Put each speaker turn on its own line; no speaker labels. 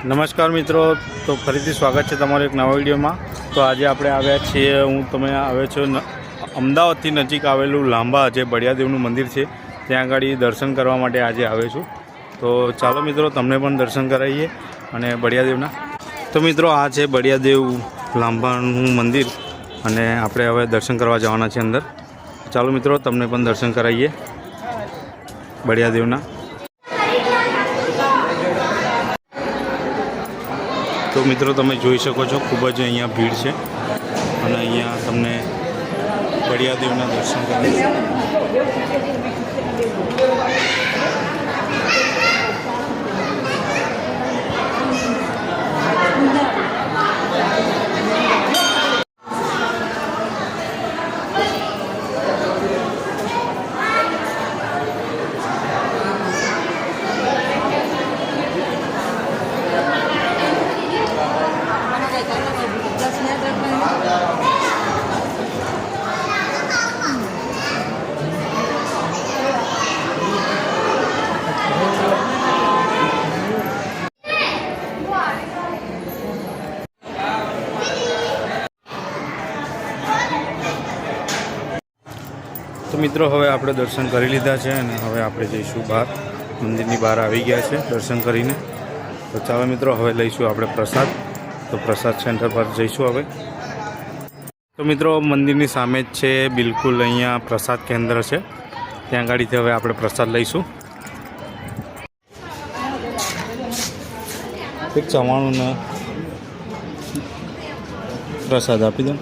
નમસ્કાર મિત્રો, તો ફરીથી સ્વાગત છે તમારું એક નવા વિડીયોમાં। તો આજે આપણે આવ્યા છીએ, તમે આવ્યો છો અમદાવાદથી નજીક આવેલું લાંબા જે બળિયાદેવનું મંદિર છે ત્યાં આગળ દર્શન કરવા માટે આજે આવ્યો છું। તો ચાલો મિત્રો તમને પણ દર્શન કરાવીએ અને બળિયાદેવના। તો મિત્રો આ છે બળિયાદેવ લાંબાનું મંદિર અને આપણે હવે દર્શન કરવા જવાના છે અંદર। ચાલો મિત્રો તમને પણ દર્શન કરાવીએ બળિયાદેવના। તો મિત્રો તમે જોઈ શકો છો ખૂબ જ અહીંયા ભીડ છે અને અહીંયા તમને બળિયાદેવના દર્શન કરાવીએ। તો મિત્રો હવે આપણે દર્શન કરી લીધા છે અને હવે આપણે જઈશું બહાર, મંદિરની બહાર આવી ગયા છે દર્શન કરીને। તો ચાલો મિત્રો હવે લઈશું આપણે પ્રસાદ। તો પ્રસાદ સેન્ટર પર જઈશું હવે। તો મિત્રો મંદિરની સામે જ છે બિલકુલ અહીંયા પ્રસાદ કેન્દ્ર છે, ત્યાં ગાડીથી હવે આપણે પ્રસાદ લઈશું। એક ચવાણુંને પ્રસાદ આપી દો।